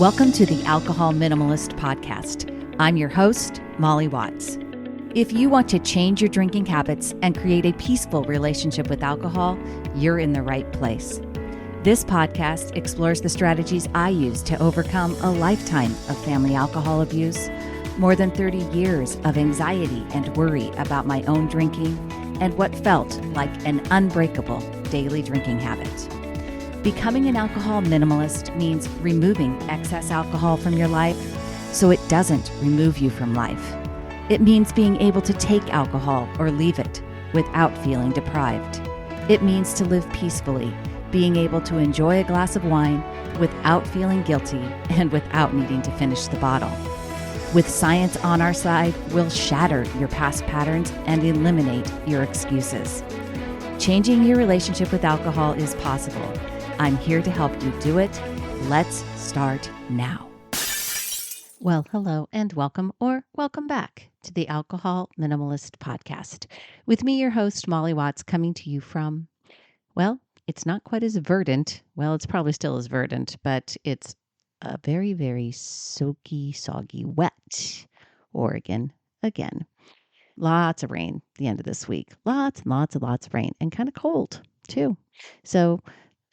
Welcome to the Alcohol Minimalist Podcast. I'm your host, Molly Watts. If you want to change your drinking habits and create a peaceful relationship with alcohol, you're in the right place. This podcast explores the strategies I use to overcome a lifetime of family alcohol abuse, more than 30 years of anxiety and worry about my own drinking, and what felt like an unbreakable daily drinking habit. Becoming an alcohol minimalist means removing excess alcohol from your life so it doesn't remove you from life. It means being able to take alcohol or leave it without feeling deprived. It means to live peacefully, being able to enjoy a glass of wine without feeling guilty and without needing to finish the bottle. With science on our side, we'll shatter your past patterns and eliminate your excuses. Changing your relationship with alcohol is possible. I'm here to help you do it. Let's start now. Well, hello and welcome or welcome back to the Alcohol Minimalist Podcast. With me, your host, Molly Watts, coming to you from, well, it's not quite as verdant. Well, it's probably still as verdant, but it's a very, very soaky, soggy, wet Oregon again. Lots of rain the end of this week. Lots of rain and kind of cold too. So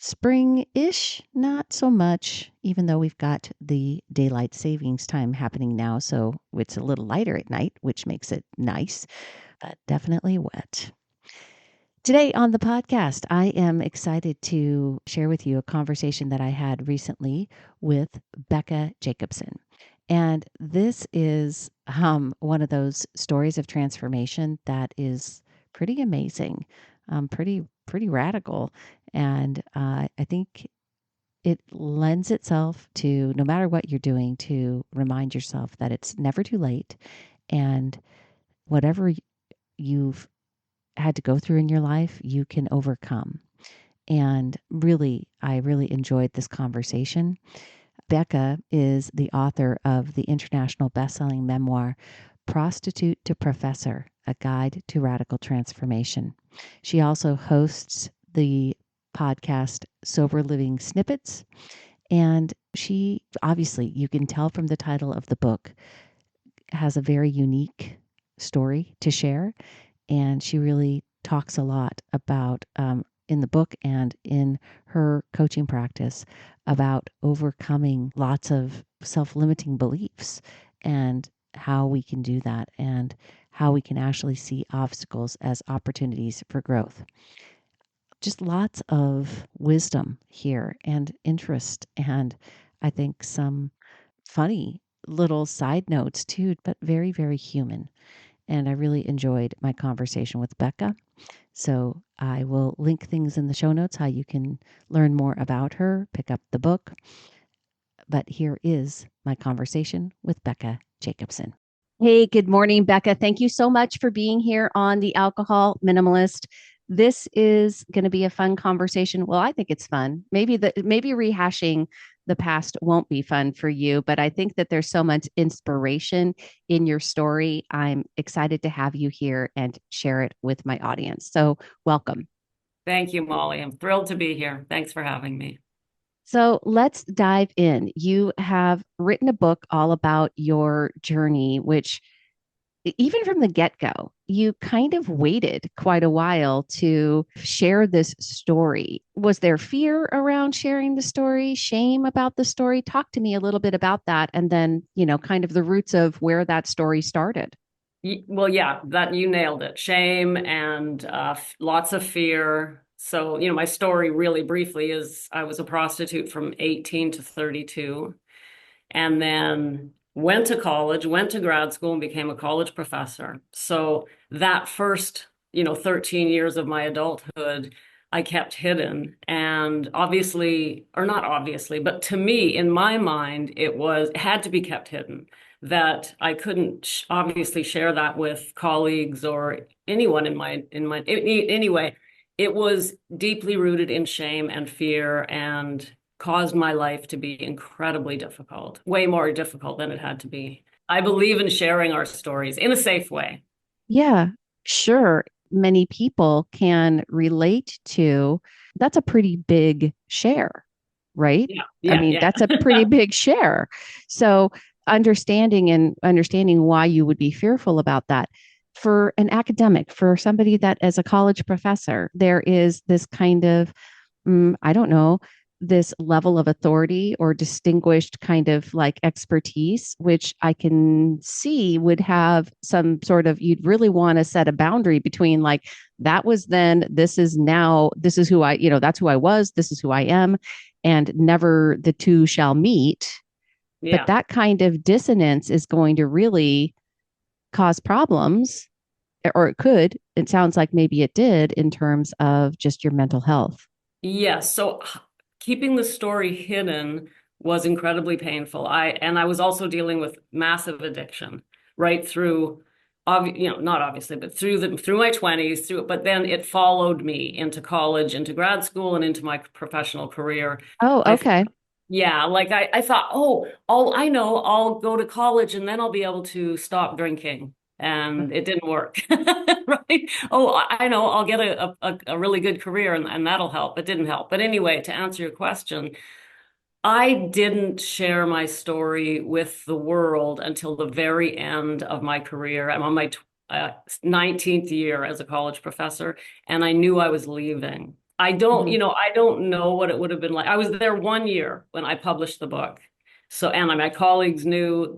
spring-ish, not so much, even though we've got the daylight savings time happening now. So it's a little lighter at night, which makes it nice, but definitely wet. Today on the podcast, I am excited to share with you a conversation that I had recently with Becca Jacobson. And this is one of those stories of transformation that is pretty amazing, pretty radical. And I think it lends itself to, no matter what you're doing, to remind yourself that it's never too late. And whatever you've had to go through in your life, you can overcome. And I really enjoyed this conversation. Becca is the author of the international best-selling memoir, Prostitute to Professor, A Guide to Radical Transformation. She also hosts the podcast Sober Living Snippets. And she, obviously, you can tell from the title of the book, has a very unique story to share. And she really talks a lot about, in the book and in her coaching practice, about overcoming lots of self-limiting beliefs and how we can do that and how we can actually see obstacles as opportunities for growth. Just lots of wisdom here and interest, and I think some funny little side notes too, but very, very human. And I really enjoyed my conversation with Becca. So I will link things in the show notes, how you can learn more about her, pick up the book. But here is my conversation with Becca Jacobson. Hey, good morning, Becca. Thank you so much for being here on the Alcohol Minimalist. This is going to be a fun conversation. Well, I think it's fun. Maybe rehashing the past won't be fun for you, but I think that there's so much inspiration in your story. I'm excited to have you here and share it with my audience. So welcome. Thank you, Molly. I'm thrilled to be here. Thanks for having me. So let's dive in. You have written a book all about your journey, which even from the get-go, you kind of waited quite a while to share this story. Was there fear around sharing the story, shame about the story? Talk to me a little bit about that. And then, kind of the roots of where that story started. Well, yeah, that you nailed it. Shame and lots of fear. So, my story really briefly is I was a prostitute from 18 to 32 and then went to college, went to grad school and became a college professor. So that first, 13 years of my adulthood, I kept hidden. And obviously, or not obviously, but to me, in my mind, it had to be kept hidden, that I couldn't obviously share that with colleagues or anyone anyway, it was deeply rooted in shame and fear and caused my life to be incredibly difficult, way more difficult than it had to be. I believe in sharing our stories in a safe way. Yeah, sure. Many people can relate to, that's a pretty big share, right? Yeah, I yeah, mean, yeah. that's a pretty big share. So understanding why you would be fearful about that. For an academic, for somebody that as a college professor, there is this kind of, I don't know, this level of authority or distinguished kind of like expertise, which I can see would have some sort of, you'd really want to set a boundary between like, that was then, this is now, this is who I, that's who I was, this is who I am, and never the two shall meet. But Yeah. that kind of dissonance is going to really cause problems, or it could. It sounds like maybe it did in terms of just your mental health. Yes. So keeping the story hidden was incredibly painful. I was also dealing with massive addiction right through, not obviously, but through my 20s, but then it followed me into college, into grad school, and into my professional career. Oh, I okay. Yeah, like I thought, oh, all I know, I'll go to college and then I'll be able to stop drinking. And it didn't work. Right? Oh, I know, I'll get a really good career and that'll help. It didn't help. But anyway, to answer your question, I didn't share my story with the world until the very end of my career. I'm on my 19th year as a college professor, and I knew I was leaving. Mhm. I don't know what it would have been like. I was there 1 year when I published the book. So, and my colleagues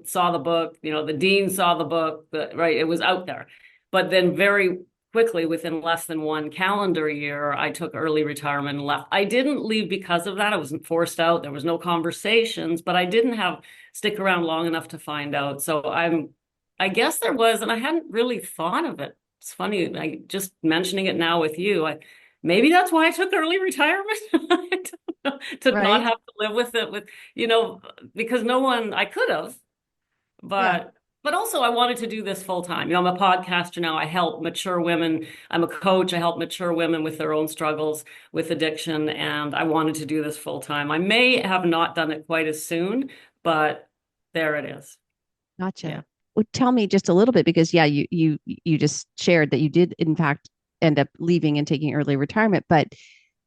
saw the book, the dean saw the book, right, it was out there. But then very quickly, within less than 1 calendar year, I took early retirement and left. I didn't leave because of that. I wasn't forced out. There was no conversations, but I didn't stick around long enough to find out. So I guess there was, and I hadn't really thought of it. It's funny, I just mentioning it now with you. Maybe that's why I took early retirement. I don't know, to not Right. have to live with it you know, because no one, I could have, Yeah. but also I wanted to do this full time. I'm a podcaster now. I help mature women. I'm a coach. I help mature women with their own struggles with addiction, and I wanted to do this full time. I may have not done it quite as soon, but there it is. Yeah. Gotcha. Well, tell me just a little bit because yeah, you just shared that you did in fact end up leaving and taking early retirement, but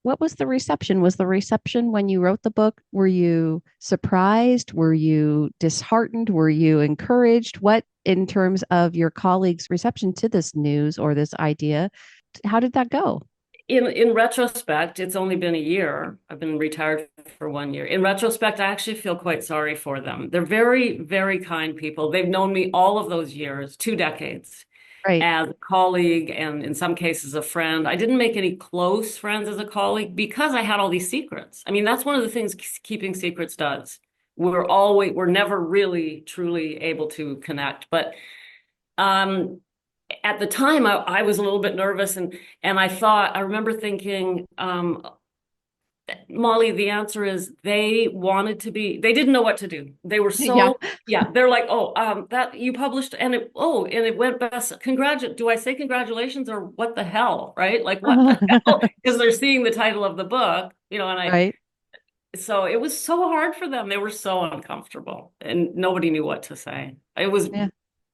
what was the reception? Was the reception when you wrote the book? Were you surprised? Were you disheartened? Were you encouraged? What, in terms of your colleagues' reception to this news or this idea, how did that go? In retrospect, it's only been a year. I've been retired for 1 year. In retrospect, I actually feel quite sorry for them. They're very, very kind people. They've known me all of those years, 2 decades, Right. as a colleague and in some cases a friend. I didn't make any close friends as a colleague because I had all these secrets. I mean, that's one of the things keeping secrets does. We're never really truly able to connect. But um, at the time, I was a little bit nervous and I remember thinking, Molly, the answer is they didn't know what to do. They were Yeah. so, yeah, they're like, oh, that you published and it went best. Do I say congratulations or what the hell, right? Like what the hell? Because they're seeing the title of the book, Right. so it was so hard for them. They were so uncomfortable and nobody knew what to say. It was, Yeah.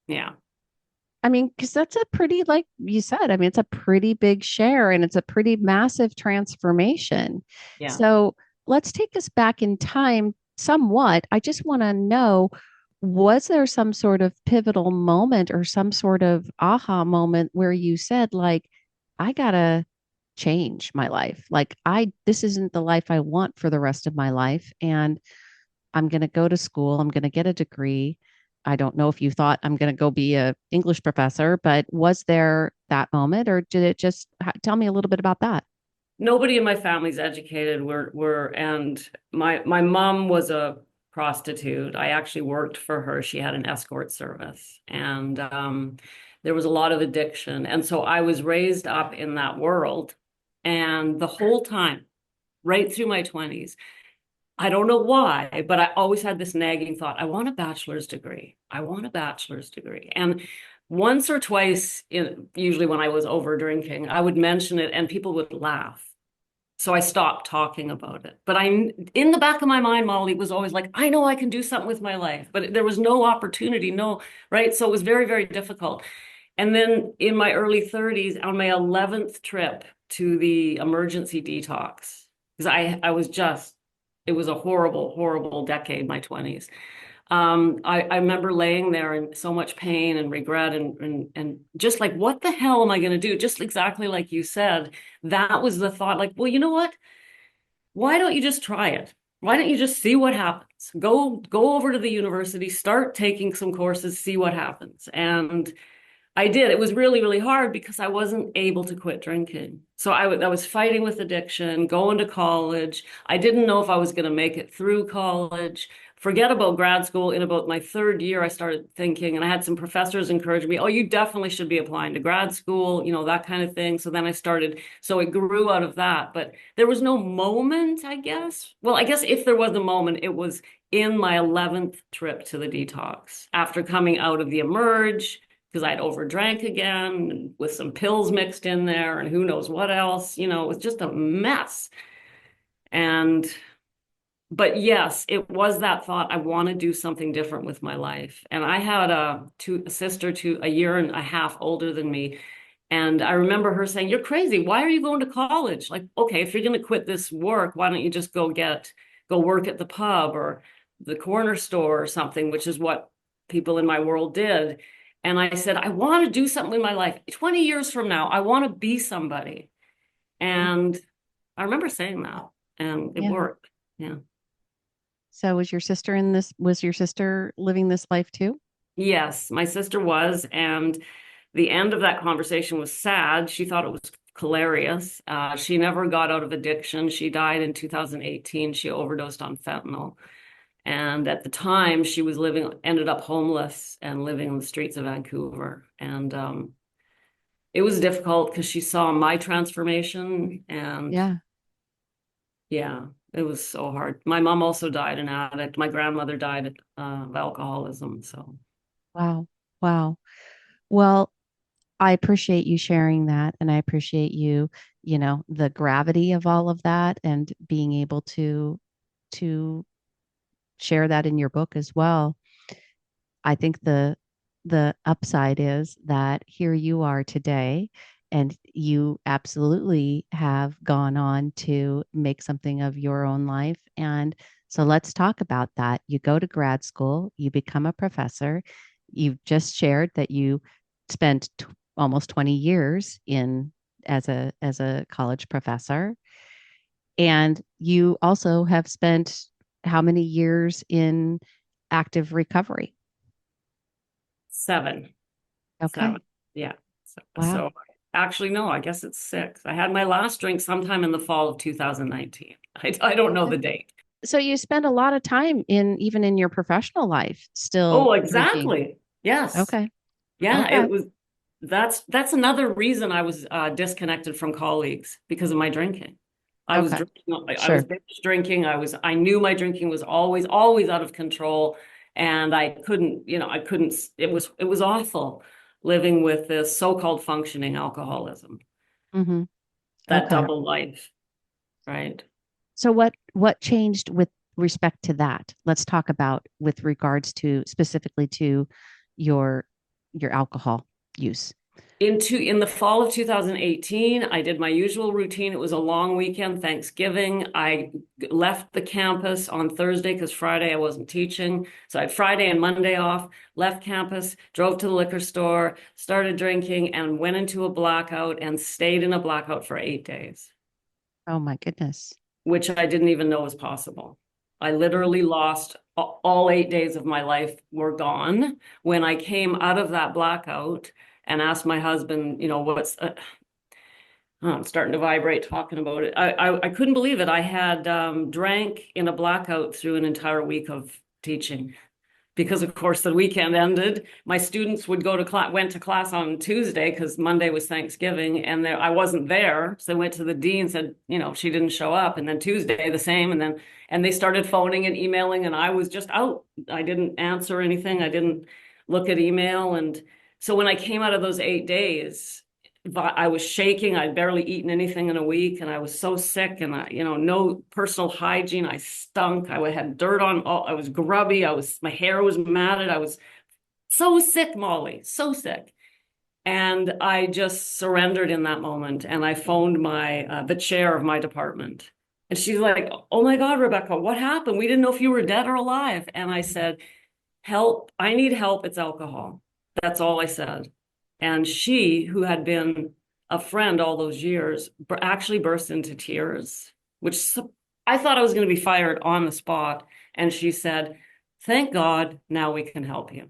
yeah, I mean, because that's a pretty, like you said, I mean, it's a pretty big share and it's a pretty massive transformation. yeah. So let's take us back in time somewhat. I just want to know, was there some sort of pivotal moment or some sort of aha moment where you said, like, I gotta change my life? Like, this isn't the life I want for the rest of my life. And I'm going to go to school. I'm going to get a degree. I don't know if you thought I'm going to go be a English professor, but was there that moment or did it just tell me a little bit about that? Nobody in my family's educated. And my mom was a prostitute. I actually worked for her. She had an escort service, and there was a lot of addiction. And so I was raised up in that world, and the whole time, right through my 20s, I don't know why, but I always had this nagging thought, I want a bachelor's degree. I want a bachelor's degree. And once or twice, usually when I was over drinking, I would mention it and people would laugh. So I stopped talking about it. But in the back of my mind, Molly was always like, I know I can do something with my life, but there was no opportunity, no, right? So it was very, very difficult. And then in my early 30s, on my 11th trip to the emergency detox, because I was just it was a horrible, horrible decade, my 20s. I remember laying there in so much pain and regret and just like, what the hell am I going to do? Just exactly like you said, that was the thought, like, well, you know what? Why don't you just try it? Why don't you just see what happens? Go over to the university, start taking some courses, see what happens. And I did. It was really, really hard because I wasn't able to quit drinking. So I was fighting with addiction, going to college. I didn't know if I was going to make it through college. Forget about grad school. In about my third year, I started thinking, and I had some professors encourage me, oh, you definitely should be applying to grad school, that kind of thing. So then I started, so it grew out of that. But there was no moment, I guess. Well, I guess if there was a moment, it was in my 11th trip to the detox after coming out of the emerge because I'd overdrank again with some pills mixed in there and who knows what else. It was just a mess. But yes, it was that thought, I want to do something different with my life. And I had a sister a year and a half older than me. And I remember her saying, you're crazy. Why are you going to college? Like, okay, if you're going to quit this work, why don't you just go work at the pub or the corner store or something, which is what people in my world did. And I said, I want to do something in my life. 20 years from now, I want to be somebody. And I remember saying that, and it worked. Yeah. So was your sister living this life too? Yes, my sister was. And the end of that conversation was sad. She thought it was hilarious. She never got out of addiction. She died in 2018. She overdosed on fentanyl. And at the time, she was ended up homeless and living on the streets of Vancouver. And it was difficult because she saw my transformation. And yeah, it was so hard. My mom also died an addict. My grandmother died of alcoholism. So, wow. Wow. Well, I appreciate you sharing that. And I appreciate the gravity of all of that and being able to share that in your book as well. I think the upside is that here you are today, and you absolutely have gone on to make something of your own life. And so let's talk about that. You go to grad school, you become a professor. You've just shared that you spent almost 20 years in as a college professor. And you also have spent how many years in active recovery? 7. Okay. 7. Yeah. Wow. So actually, no, I guess it's 6. I had my last drink sometime in the fall of 2019. I don't know the date. So you spend a lot of time even in your professional life still Oh, drinking. exactly. Yes. Okay. Yeah, Okay. it was that's another reason I was disconnected from colleagues because of my drinking. I was Okay. drinking, I was Sure. binge drinking. I knew my drinking was always out of control, and I couldn't. It was awful living with this so-called functioning alcoholism, Mm-hmm. that Okay. double life, right? So what changed with respect to that? Let's talk about with regards to specifically to your your alcohol use. In the fall of 2018, I did my usual routine. It was a long weekend, Thanksgiving. I left the campus on Thursday because Friday I wasn't teaching. So I had Friday and Monday off, left campus, drove to the liquor store, started drinking, and went into a blackout and stayed in a blackout for 8 days, Oh my goodness. which I didn't even know was possible. I Mhm. literally lost all 8 days of my life were gone when I came out of that blackout and asked my husband, I'm starting to vibrate talking about it. I couldn't believe it. I had drank in a blackout through an entire week of teaching because, of course, the weekend ended. My students went to class on Tuesday because Monday was Thanksgiving, and I wasn't there. So they went to the dean and said, she didn't show up. And then Tuesday, the same. And they started phoning and emailing, and I was just out. I didn't answer anything. I didn't look at email. And so when I came out of those 8 days, I was shaking. I'd barely eaten anything in a week, and I was so sick, and no personal hygiene. I stunk. I had dirt on. I was grubby. My hair was matted. I was so sick, Molly, so sick. And I just surrendered in that moment, and I phoned the chair of my department, And she's like, oh my God, Rebecca, what happened? We didn't know if you were dead or alive. And I said, help. I need help. It's alcohol. That's all I said. And she, who had been a friend all those years, actually burst into tears, which I thought I was going to be fired on the spot. And she said, thank God, now we can help you.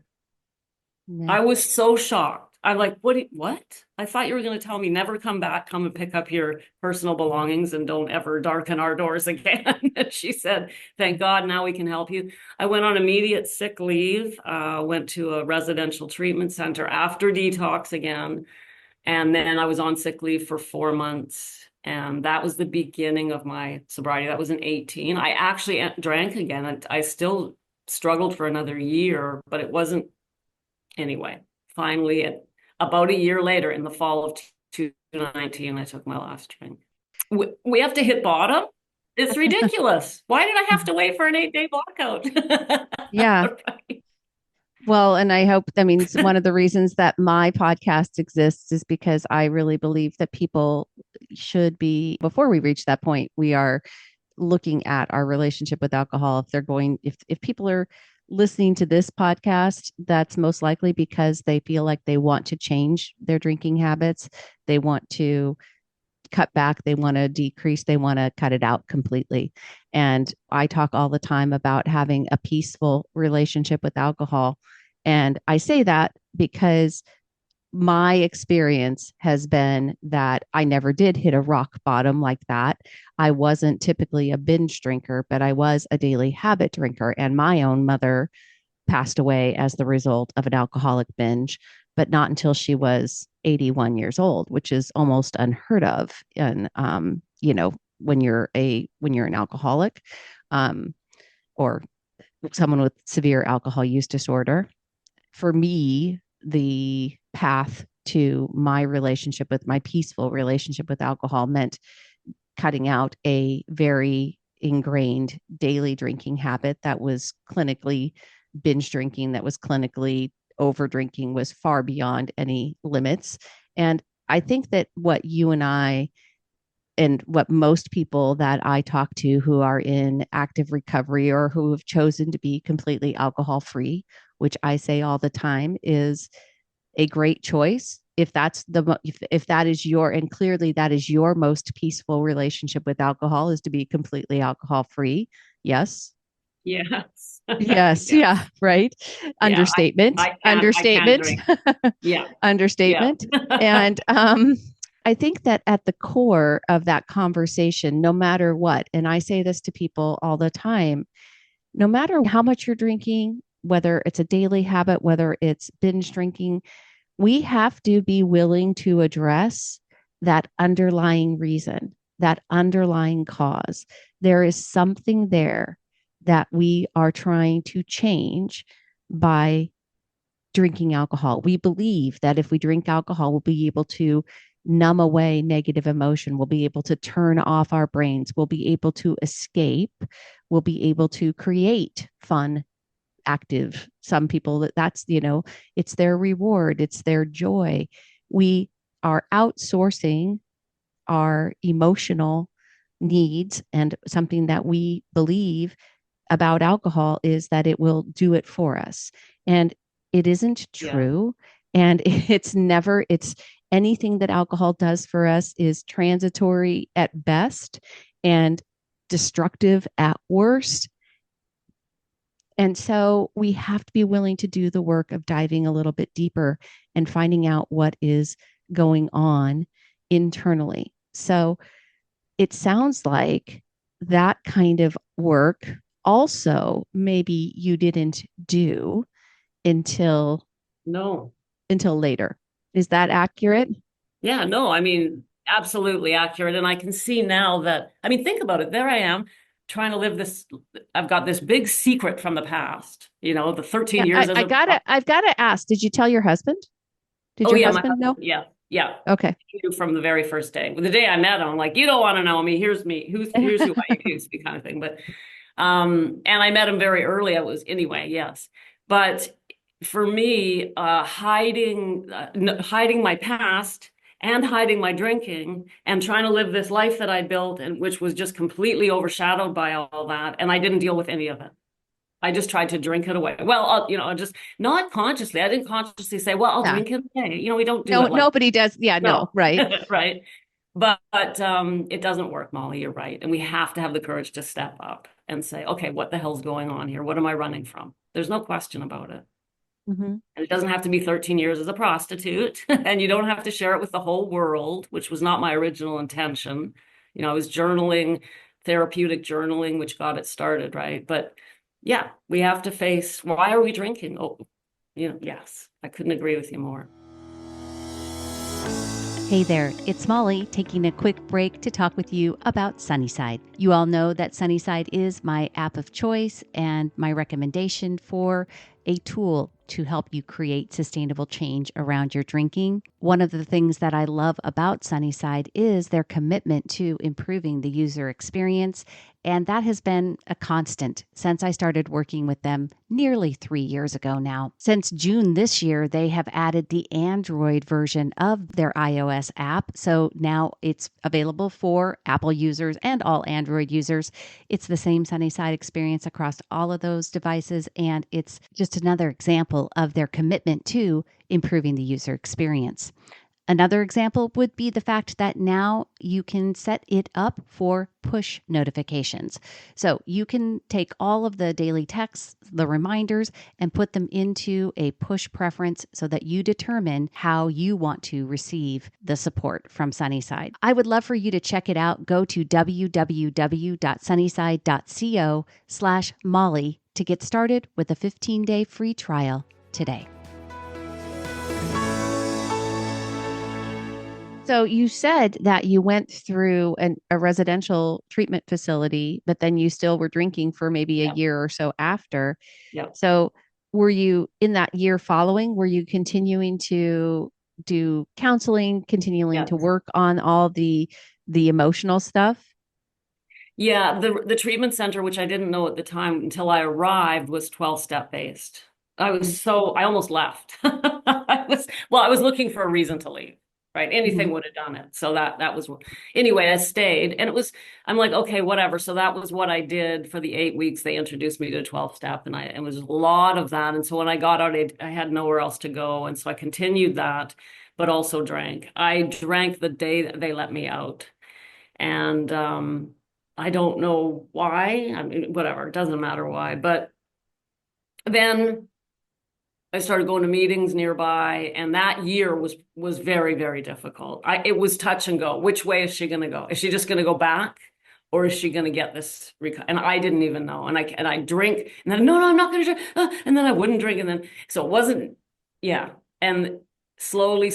Yeah. I was so shocked. I'm like, what? I thought you were going to tell me never come back, come and pick up your personal belongings and don't ever darken our doors again. And she said, thank God, now we can help you. I went on immediate sick leave, went to a residential treatment center after detox again. And then I was on sick leave for 4 months. And that was the beginning of my sobriety. That was in 18. I actually drank again. I still struggled for another year, but it wasn't anyway. Finally, about a year later, in the fall of 2019, I took my last drink. We have to hit bottom. It's ridiculous. Why did I have to wait for an 8-day blackout? Yeah. Right. Well, and I hope, I mean, one of the reasons that my podcast exists is because I really believe that people should be, before we reach that point, we are looking at our relationship with alcohol. If people are listening to this podcast, that's most likely because they feel like they want to change their drinking habits. They want to cut back, they want to decrease, they want to cut it out completely. And I talk all the time about having a peaceful relationship with alcohol. And I say that because my experience has been that I never did hit a rock bottom like that. I wasn't typically a binge drinker, but I was a daily habit drinker. And my own mother passed away as the result of an alcoholic binge, but not until she was 81 years old, which is almost unheard of. And, when you're an alcoholic, or someone with severe alcohol use disorder. For me, the path to my peaceful relationship with alcohol meant cutting out a very ingrained daily drinking habit that was clinically binge drinking, that was clinically over drinking, was far beyond any limits. And I think that what you and I, and what most people that I talk to who are in active recovery or who have chosen to be completely alcohol free, which I say all the time is a great choice. If that is your, and clearly that is your most peaceful relationship with alcohol, is to be completely alcohol free. Yes. Yes. Yes. Yeah. Yes. Right. Yeah. Understatement. I can't Understatement. drink. Yeah. Yeah. Understatement. And I think that at the core of that conversation, no matter what, and I say this to people all the time, no matter how much you're drinking, whether it's a daily habit, whether it's binge drinking, we have to be willing to address that underlying reason, that underlying cause. There is something there that we are trying to change by drinking alcohol. We believe that if we drink alcohol, we'll be able to numb away negative emotion. We'll be able to turn off our brains. We'll be able to escape. We'll be able to create fun, active. Some people that's, it's their reward, it's their joy. We are outsourcing our emotional needs, and something that we believe about alcohol is that it will do it for us. And it isn't Yeah. true. And it's anything that alcohol does for us is transitory at best and destructive at worst. And so we have to be willing to do the work of diving a little bit deeper and finding out what is going on internally. So it sounds like that kind of work also maybe you didn't do until No. later. Is that accurate? Yeah, no, I mean, absolutely accurate. And I can see now that, I mean, think about it. There I am trying to live this. I've got this big secret from the past, the 13 Yeah, years as I've gotta ask, did you tell your husband? Did oh your yeah, my husband know? husband, yeah, yeah. Okay. He knew from the very first day. The day I met him, I'm like, you don't want to know me. Here's me. Here's who I used to be, kind of thing. But and I met him very early. I was anyway, yes. But for me, hiding my past and hiding my drinking and trying to live this life that I built, and which was just completely overshadowed by all that. And I didn't deal with any of it. I just tried to drink it away. Well, just not consciously. I didn't consciously say, well, I'll Yeah. drink it away. We don't do No, it like, nobody does. Yeah, no, no, right. right. But it doesn't work, Molly. You're right. And we have to have the courage to step up and say, okay, what the hell's going on here? What am I running from? There's no question about it. Mm-hmm. And it doesn't have to be 13 years as a prostitute. And you don't have to share it with the whole world, which was not my original intention. I was journaling, therapeutic journaling, which got it started, right? But yeah, we have to face, why are we drinking? Oh, yes, I couldn't agree with you more. Hey there, it's Molly taking a quick break to talk with you about Sunnyside. You all know that Sunnyside is my app of choice and my recommendation for a tool to help you create sustainable change around your drinking. One of the things that I love about Sunnyside is their commitment to improving the user experience, and that has been a constant since I started working with them nearly 3 years ago now. Since June this year, they have added the Android version of their iOS app, so now it's available for Apple users and all Android users. It's the same Sunnyside experience across all of those devices, and it's just another example of their commitment to improving the user experience. Another example would be the fact that now you can set it up for push notifications. So you can take all of the daily texts, the reminders, and put them into a push preference so that you determine how you want to receive the support from Sunnyside. I would love for you to check it out. Go to www.sunnyside.co/Molly to get started with a 15-day free trial today. So you said that you went through a residential treatment facility, but then you still were drinking for maybe a year or so after. Yeah. So were you in that year following, were you continuing to do counseling, continuing to work on all the emotional stuff? Yeah, the treatment center, which I didn't know at the time until I arrived, was 12-step based. I almost left. I was looking for a reason to leave, right? Anything would have done it. So that was, anyway, I stayed, and I'm like, okay, whatever. So that was what I did for the 8 weeks. They introduced me to 12-step, and it was a lot of that. And so when I got out, I had nowhere else to go. And so I continued that, but also drank. I drank the day that they let me out. And, I don't know why. I mean, whatever, it doesn't matter why. But then I started going to meetings nearby, and that year was very, very difficult. It was touch and go. Which way is she going to go? Is she just going to go back, or is she going to get this? And I didn't even know. And I drink, and then no, I'm not going to drink. And then I wouldn't drink, and then so it wasn't. Yeah, and slowly,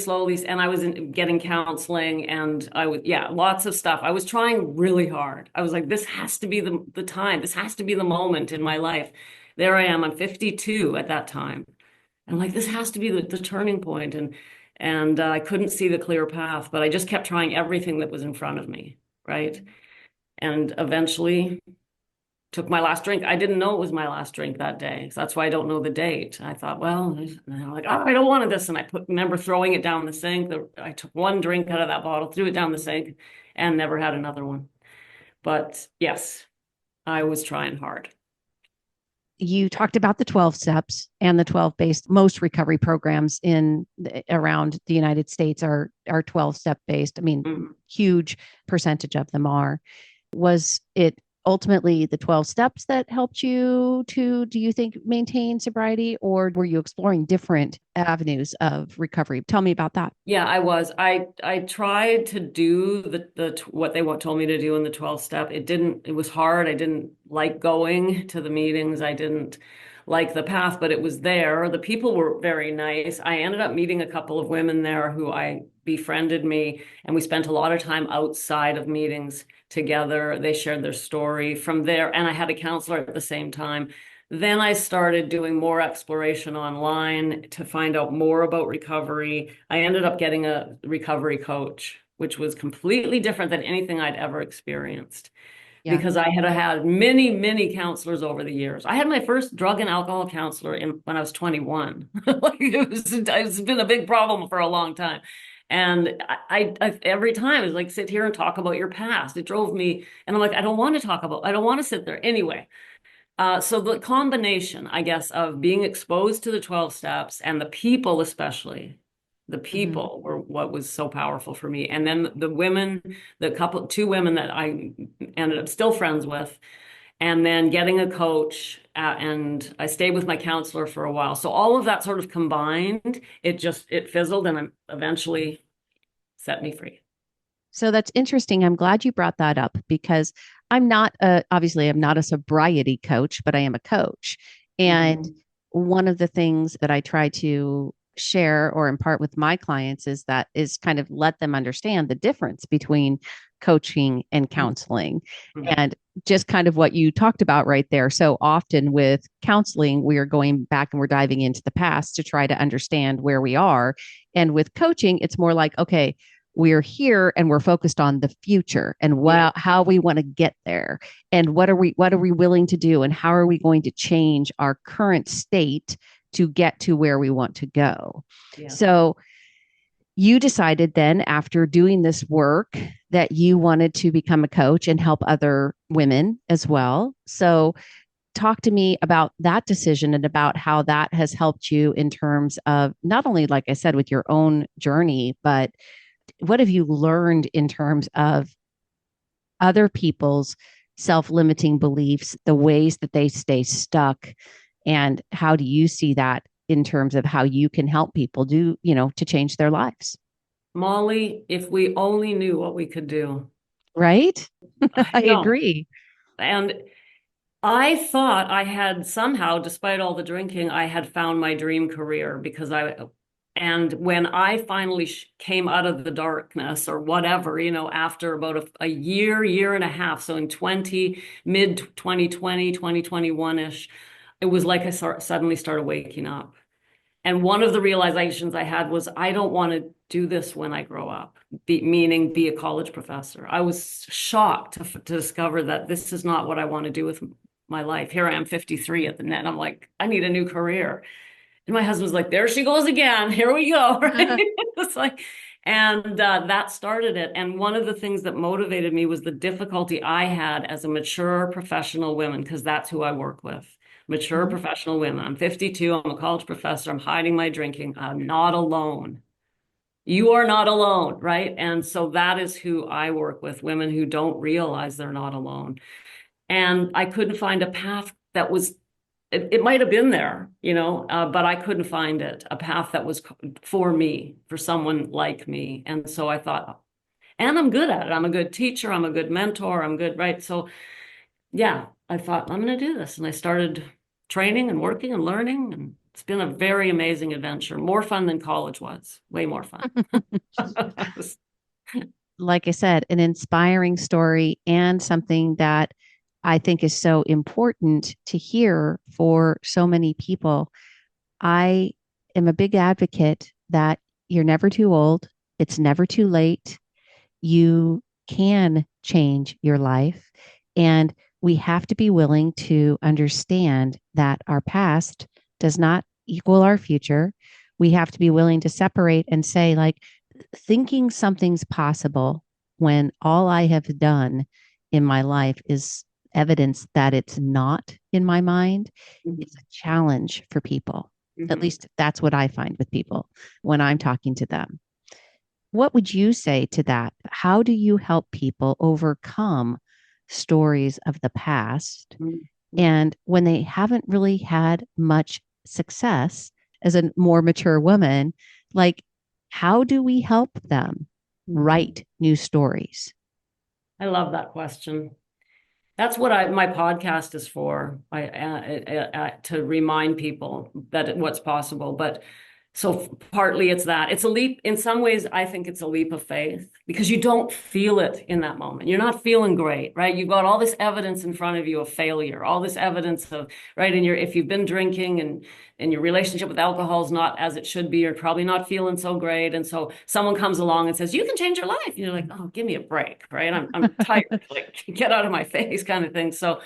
and I was getting counseling, and lots of stuff. I was trying really hard. I was like, this has to be the time. This has to be the moment in my life. There I am. I'm 52 at that time. And like, this has to be the turning point. And I couldn't see the clear path, but I just kept trying everything that was in front of me. Right. And eventually took my last drink. I didn't know it was my last drink that day. So that's why I don't know the date. I thought, well, I'm like, oh, I don't want this. And remember throwing it down the sink. I took one drink out of that bottle, threw it down the sink, and never had another one. But yes, I was trying hard. You talked about the 12 steps and the 12 based. Most recovery programs around the United States are 12 step based. I mean, huge percentage of them are. Was it ultimately the 12 steps that helped you to, do you think, maintain sobriety, or were you exploring different avenues of recovery? Tell me about that. Yeah, I was. I tried to do what they told me to do in the 12 step. It was hard. I didn't like going to the meetings. I didn't like the path, but it was there. The people were very nice. I ended up meeting a couple of women there who befriended me, and we spent a lot of time outside of meetings together. They shared their story from there, and I had a counselor at the same time. Then I started doing more exploration online to find out more about recovery. I ended up getting a recovery coach, which was completely different than anything I'd ever experienced. Yeah. Because I had many, many counselors over the years. I had my first drug and alcohol counselor when I was 21. It's been a big problem for a long time. And I every time it's like, sit here and talk about your past. It drove me, and I'm like, I don't want to I don't want to sit there anyway. So the combination, I guess, of being exposed to the 12 steps and the people, especially the people were what was so powerful for me. And then the women, two women that I ended up still friends with, and then getting a coach, and I stayed with my counselor for a while. So all of that sort of combined, it fizzled and eventually set me free. So that's interesting. I'm glad you brought that up because obviously I'm not a sobriety coach, but I am a coach. And one of the things that I try to share or impart with my clients is kind of let them understand the difference between coaching and counseling. And just kind of what you talked about right there. So often with counseling, we are going back and we're diving into the past to try to understand where we are. And with coaching, it's more like, okay, we're here and we're focused on the future and how we want to get there and what are we willing to do and how are we going to change our current state to get to where we want to go. So you decided then after doing this work that you wanted to become a coach and help other women as well. So talk to me about that decision and about how that has helped you in terms of not only, like I said, with your own journey, but what have you learned in terms of other people's self-limiting beliefs, the ways that they stay stuck, and how do you see that in terms of how you can help people to change their lives? Molly, if we only knew what we could do. Right? I agree. And I thought I had somehow, despite all the drinking, I had found my dream career and when I finally came out of the darkness or whatever, after about a year and a half, so in mid 2020, 2021-ish, it was like I suddenly started waking up. And one of the realizations I had was, I don't want to do this when I grow up, meaning be a college professor. I was shocked to discover that this is not what I want to do with my life. Here I am, 53 at the net. I'm like, I need a new career. And my husband's like, there she goes again. Here we go. Right? It's like, and that started it. And one of the things that motivated me was the difficulty I had as a mature professional woman, because that's who I work with. Mature professional women. I'm 52. I'm a college professor. I'm hiding my drinking. I'm not alone. You are not alone, right? And so that is who I work with, women who don't realize they're not alone. And I couldn't find a path that was, it might have been there, but I couldn't find it, a path that was for me, for someone like me. And so I thought, and I'm good at it. I'm a good teacher. I'm a good mentor. I'm good, right? So yeah, I thought, I'm going to do this. And I started training and working and learning. And it's been a very amazing adventure. More fun than college was. Way more fun. Like I said, an inspiring story and something that I think is so important to hear for so many people. I am a big advocate that you're never too old. It's never too late. You can change your life. And we have to be willing to understand that our past does not equal our future. We have to be willing to separate and say, like, thinking something's possible when all I have done in my life is evidence that it's not in my mind is a challenge for people. At least that's what I find with people when I'm talking to them. What would you say to that? How do you help people overcome stories of the past? And when they haven't really had much success as a more mature woman, like, how do we help them write new stories? I love that question. That's what my podcast is for, to remind people that what's possible. But so partly it's that. It's a leap. In some ways, I think it's a leap of faith because you don't feel it in that moment. You're not feeling great, right? You've got all this evidence in front of you of failure, all this evidence of, right? And if you've been drinking and your relationship with alcohol is not as it should be, you're probably not feeling so great. And so someone comes along and says, you can change your life. And you're like, oh, give me a break, right? I'm tired, like, get out of my face kind of thing. So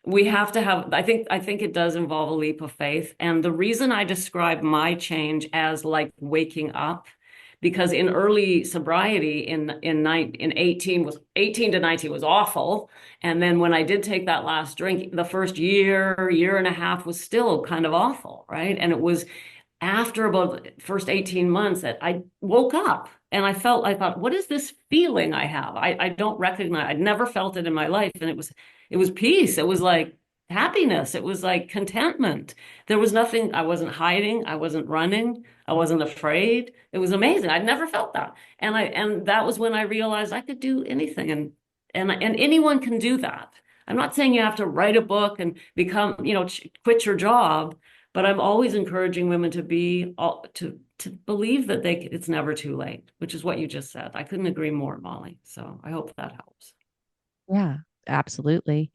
we have to have, I think it does involve a leap of faith. And the reason I describe my change as like waking up, because in early sobriety in 18 to 19 was awful. And then when I did take that last drink, the first year and a half was still kind of awful, right? And it was after about the first 18 months that I woke up and I thought, what is this feeling I have? I don't recognize, I'd never felt it in my life. And it was peace. It was like happiness. It was like contentment. There was nothing, I wasn't hiding. I wasn't running. I wasn't afraid. It was amazing. I'd never felt that. And that was when I realized I could do anything, and anyone can do that. I'm not saying you have to write a book and become, quit your job, but I'm always encouraging women to believe that it's never too late, which is what you just said. I couldn't agree more, Molly. So I hope that helps. Yeah, absolutely.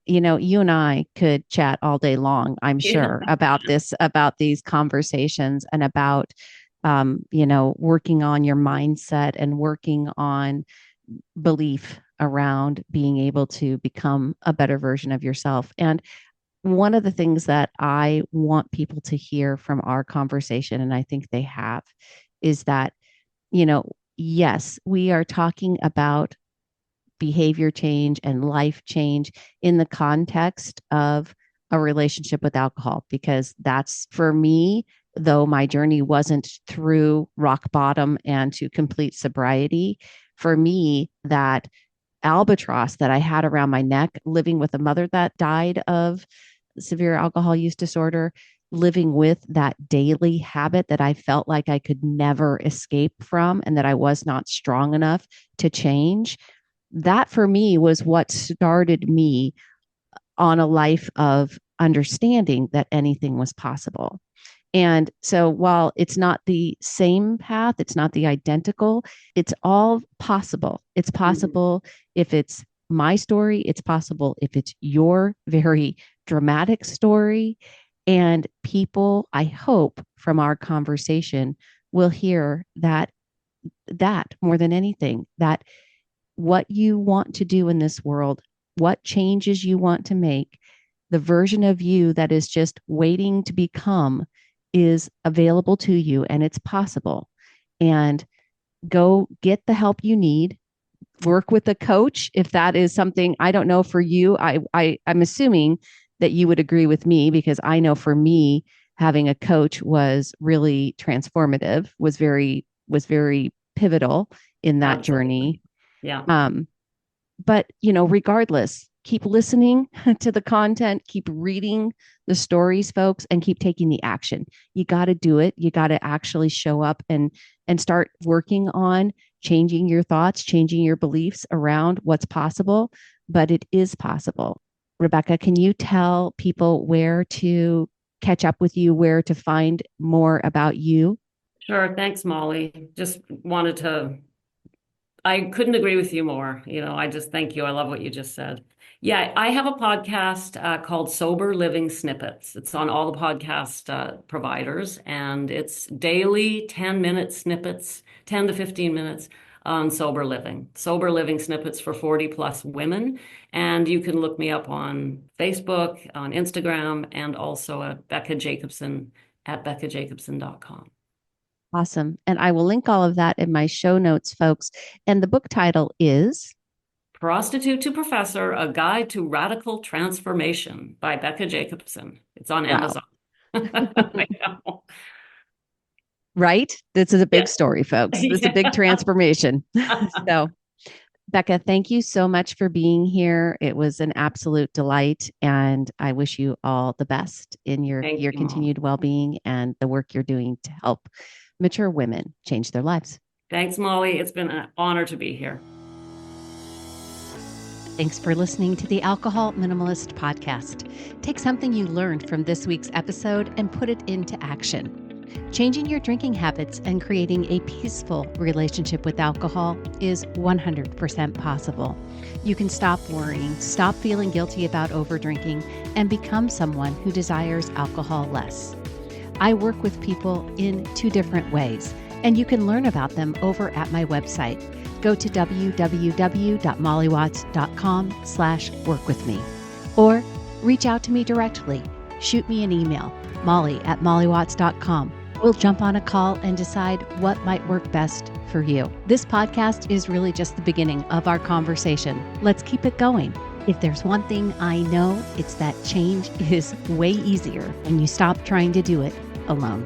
You and I could chat all day long, I'm sure, about these conversations and about, working on your mindset and working on belief around being able to become a better version of yourself. And one of the things that I want people to hear from our conversation, and I think they have, is that, yes, we are talking about behavior change and life change in the context of a relationship with alcohol, because that's, for me, though my journey wasn't through rock bottom and to complete sobriety, for me, that albatross that I had around my neck, living with a mother that died of severe alcohol use disorder, living with that daily habit that I felt like I could never escape from and that I was not strong enough to change. That for me was what started me on a life of understanding that anything was possible. And so while it's not the same path, it's not the identical, it's all possible. It's possible if it's my story, it's possible if it's your very dramatic story. And people, I hope, from our conversation will hear that more than anything, that what you want to do in this world, what changes you want to make, the version of you that is just waiting to become is available to you, and it's possible. And go get the help you need. Work with a coach if that is something. I don't know for you. I'm assuming that you would agree with me, because I know for me, having a coach was really transformative, was very pivotal in that journey. Yeah. But regardless, keep listening to the content, keep reading the stories, folks, and keep taking the action. You got to do it. You got to actually show up and start working on changing your thoughts, changing your beliefs around what's possible, but it is possible. Rebecca, can you tell people where to catch up with you, where to find more about you? Sure. Thanks, Molly. I couldn't agree with you more. I just thank you. I love what you just said. Yeah, I have a podcast called Sober Living Snippets. It's on all the podcast providers, and it's daily 10-minute snippets, 10 to 15 minutes on sober living. Sober Living Snippets for 40 plus women. And you can look me up on Facebook, on Instagram, and also at Becca Jacobson at beccajacobson.com. Awesome. And I will link all of that in my show notes, folks. And the book title is Prostitute to Professor, A Guide to Radical Transformation by Becca Jacobson. It's on Amazon. I know. Right? This is a big story, folks. This is a big transformation. So, Becca, thank you so much for being here. It was an absolute delight. And I wish you all the best in your continued well-being and the work you're doing to help mature women change their lives. Thanks, Molly. It's been an honor to be here. Thanks for listening to the Alcohol Minimalist Podcast. Take something you learned from this week's episode and put it into action. Changing your drinking habits and creating a peaceful relationship with alcohol is 100% possible. You can stop worrying, stop feeling guilty about overdrinking, and become someone who desires alcohol less. I work with people in 2 different ways, and you can learn about them over at my website. Go to www.mollywatts.com/workwithme, or reach out to me directly. Shoot me an email, molly@mollywatts.com, We'll jump on a call and decide what might work best for you. This podcast is really just the beginning of our conversation. Let's keep it going. If there's one thing I know, it's that change is way easier when you stop trying to do it alone.